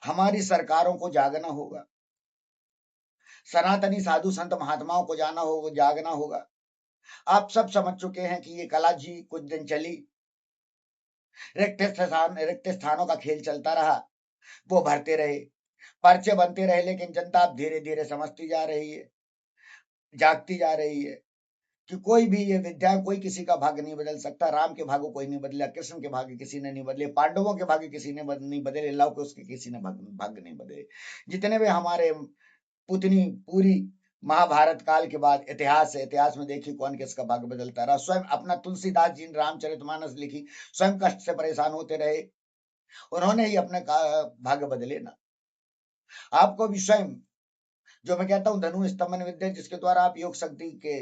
हमारी सरकारों को जागना होगा, सनातनी साधु संत महात्माओं को जागना होगा। आप सब समझ चुके हैं कि ये कला जी कुछ दिन चली, रिक्त स्थानों का खेल चलता रहा, वो भरते रहे, पर्चे बनते रहे, लेकिन जनता अब धीरे धीरे समझती जा रही है, जागती जा रही है कि कोई भी ये विद्या, कोई किसी का भाग्य नहीं बदल सकता। राम के भाग्य कोई नहीं बदला, कृष्ण के भाग्य किसी ने नहीं बदले, पांडवों के भाग्य किसी ने नहीं बदले, लव के उसके किसी ने भाग्य नहीं बदले। जितने भी हमारे पुतनी पूरी महाभारत काल के बाद इतिहास है, इतिहास में देखिए कौन किसका भाग्य बदलता रहा। स्वयं अपना तुलसीदास जी ने रामचरितमानस लिखी, स्वयं कष्ट से परेशान होते रहे, उन्होंने ही अपने भाग्य बदले ना। आपको भी स्वयं, जो मैं कहता हूँ धनु स्तंभन विद्या, जिसके द्वारा आप योग शक्ति के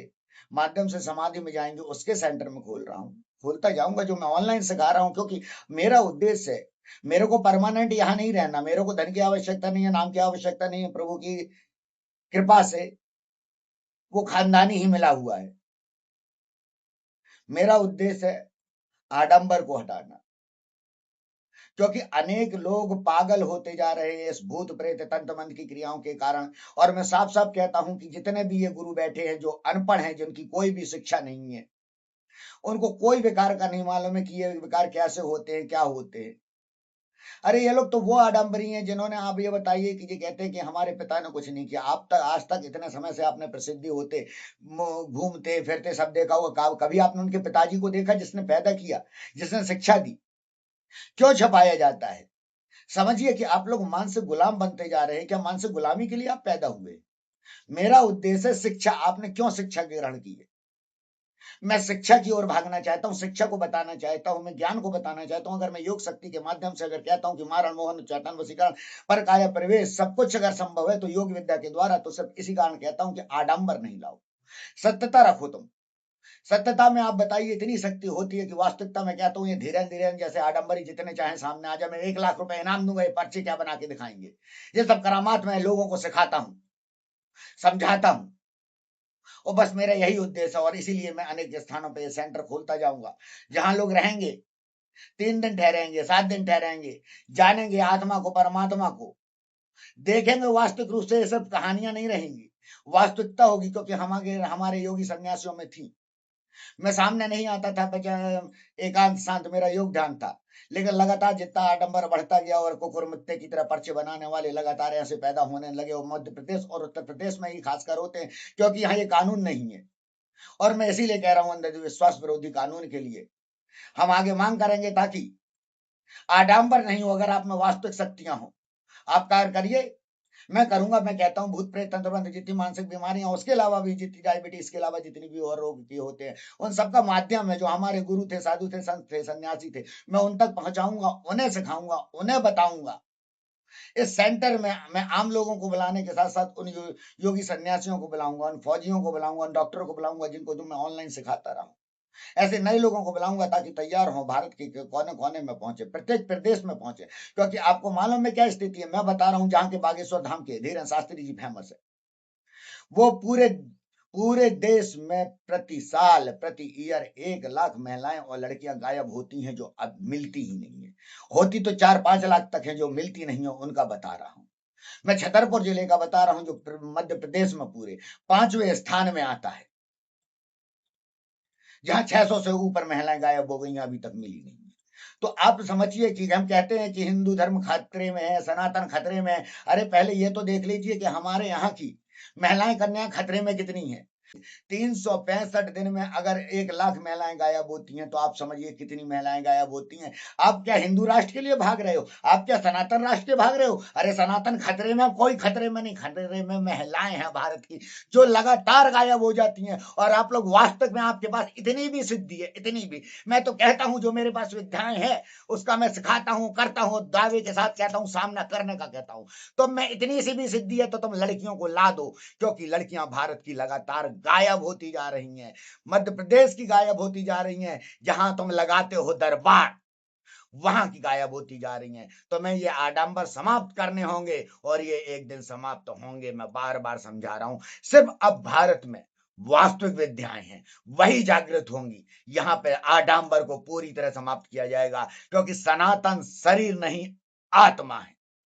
माध्यम से समाधि में जाएंगे, उसके सेंटर में खोल रहा हूँ, खोलता जाऊंगा, जो मैं ऑनलाइन सिखा रहा हूँ, क्योंकि मेरा उद्देश्य है, मेरे को परमानेंट यहाँ नहीं रहना, मेरे को धन की आवश्यकता नहीं है, नाम की आवश्यकता नहीं है, प्रभु की कृपा से वो खानदानी ही मिला हुआ है। मेरा उद्देश्य है आडंबर को हटाना, क्योंकि अनेक लोग पागल होते जा रहे हैं इस भूत प्रेत तंत्र मंत्र की क्रियाओं के कारण। और मैं साफ साफ कहता हूं कि जितने भी ये गुरु बैठे हैं जो अनपढ़ हैं, जिनकी कोई भी शिक्षा नहीं है, उनको कोई विकार का नहीं मालूम है कि ये विकार कैसे होते हैं, क्या होते हैं। अरे ये लोग तो वो आडंबरी हैं जिन्होंने, आप ये बताइए कि ये कहते हैं कि हमारे पिता ने कुछ नहीं किया, आप तक आज तक इतने समय से आपने प्रसिद्धि होते घूमते फिरते सब देखा होगा, कभी आपने उनके पिताजी को देखा जिसने पैदा किया, जिसने शिक्षा दी? क्यों छपाया जाता है? समझिए कि आप लोग मानसिक गुलाम बनते जा रहे हैं। क्या मानसिक गुलामी के लिए आप पैदा हुए? मेरा उद्देश्य है शिक्षा। आपने क्यों शिक्षा ग्रहण की है? मैं शिक्षा की ओर भागना चाहता हूँ, शिक्षा को बताना चाहता हूँ, मैं ज्ञान को बताना चाहता हूँ। अगर मैं योग शक्ति के माध्यम से अगर कहता हूँ कि मारण मोहन चैतन वशीकरण पर काया प्रवेश सब कुछ अगर संभव है तो योग विद्या के द्वारा, तो सिर्फ इसी कारण कहता हूँ कि आडंबर नहीं लाओ, सत्यता रखो। तुम सत्यता में आप बताइए इतनी शक्ति होती है कि वास्तविकता में कहता हूँ ये धीरेन धीरेन जैसे आडंबरी जितने चाहे सामने आ जाए, मैं 1 लाख रुपए इनाम दूंगा, ये पर्ची क्या बना के दिखाएंगे। ये सब करामात मैं लोगों को सिखाता हूँ, समझाता हूँ, और बस मेरा यही उद्देश्य है। और इसीलिए मैं अनेक स्थानों पे सेंटर खोलता जाऊंगा, जहां लोग रहेंगे, 3 दिन ठहरेंगे, 7 दिन ठहरेंगे, जानेंगे आत्मा को, परमात्मा को देखेंगे। वास्तविक रूप से ये सब कहानियां नहीं रहेंगी, वास्तविकता होगी, क्योंकि हमारे हमारे योगी सन्यासियों में थी। मैं सामने नहीं आता था, एकांत शांत मेरा योग ध्यान था, लेकिन लगातार जितना आडंबर बढ़ता गया और कुकुर मुत्ते की तरह पर्चे बनाने वाले लगातार ऐसे पैदा होने लगे, और मध्य प्रदेश और उत्तर प्रदेश में ही खासकर होते हैं, क्योंकि यहाँ ये कानून नहीं है। और मैं इसीलिए कह रहा हूँ अंधविश्वास विरोधी कानून के लिए हम आगे मांग करेंगे, ताकि आडंबर नहीं हो, अगर आप में वास्तविक शक्तियां हो आप कार्य करिए, मैं करूंगा। मैं कहता हूँ भूत प्रेत तंत्र मंत्र जितनी मानसिक बीमारियां, उसके अलावा भी जितनी डायबिटीज के अलावा जितनी भी और रोग की होते हैं, उन सबका माध्यम है जो हमारे गुरु थे, साधु थे, संत थे, सन्यासी थे, मैं उन तक पहुंचाऊंगा, उन्हें सिखाऊंगा, उन्हें बताऊंगा। इस सेंटर में मैं आम लोगों को बुलाने के साथ साथ उन योगी सन्यासियों को बुलाऊंगा, उन फौजियों को बुलाऊंगा, उन डॉक्टरों को बुलाऊंगा, जिनको जो मैं ऑनलाइन सिखाता रहा हूँ। ऐसे नए लोगों को बुलाऊंगा ताकि तैयार हो, भारत के कोने कोने में पहुंचे, प्रत्येक प्रदेश में पहुंचे। क्योंकि आपको मालूम है क्या स्थिति है, मैं बता रहा हूं, जहां के बागेश्वर धाम के धीरेन शास्त्री जी फेमस है, वो पूरे पूरे देश में प्रति साल प्रति ईयर 1 लाख महिलाएं और लड़कियां गायब होती हैं, जो अब मिलती ही नहीं है। होती तो 4-5 लाख तक है, जो मिलती नहीं है, उनका बता रहा हूं। मैं छतरपुर जिले का बता रहा हूं, जो मध्य प्रदेश में पूरे 5वें स्थान में आता है, जहां 600 से ऊपर महिलाएं गायब हो गई, अभी तक मिली नहीं। तो आप समझिए कि हम कहते हैं कि हिंदू धर्म खतरे में है, सनातन खतरे में है। अरे पहले ये तो देख लीजिए कि हमारे यहाँ की महिलाएं कन्या खतरे में कितनी है। 365 दिन में अगर 1 लाख महिलाएं गायब होती हैं, तो आप समझिए कितनी महिलाएं गायब होती हैं। आप क्या हिंदू राष्ट्र के लिए भाग रहे हो? आप क्या सनातन राष्ट्र के भाग रहे हो? अरे सनातन खतरे में, कोई खतरे में नहीं, खतरे में महिलाएं हैं भारत की, जो लगातार गायब हो जाती हैं। और आप लोग वास्तव में, आपके पास इतनी भी सिद्धि है, इतनी भी, मैं तो कहता हूं जो मेरे पास विद्याएं है उसका मैं सिखाता हूं, करता हूं, दावे के साथ कहता हूं, सामना करने का कहता हूं। तो मैं इतनी सी भी सिद्धि है तो तुम लड़कियों को ला दो, क्योंकि लड़कियां भारत की लगातार गायब होती जा रही हैं। मध्य प्रदेश की गायब होती जा रही हैं, जहां तुम लगाते हो दरबार, वहां की गायब होती जा रही हैं। तो मैं ये आडंबर समाप्त करने होंगे, और ये एक दिन समाप्त होंगे। मैं बार बार समझा रहा हूं, सिर्फ अब भारत में वास्तविक विद्याएं हैं, वही जागृत होंगी। यहाँ पे आडंबर को पूरी तरह समाप्त किया जाएगा, क्योंकि सनातन शरीर नहीं, आत्मा है।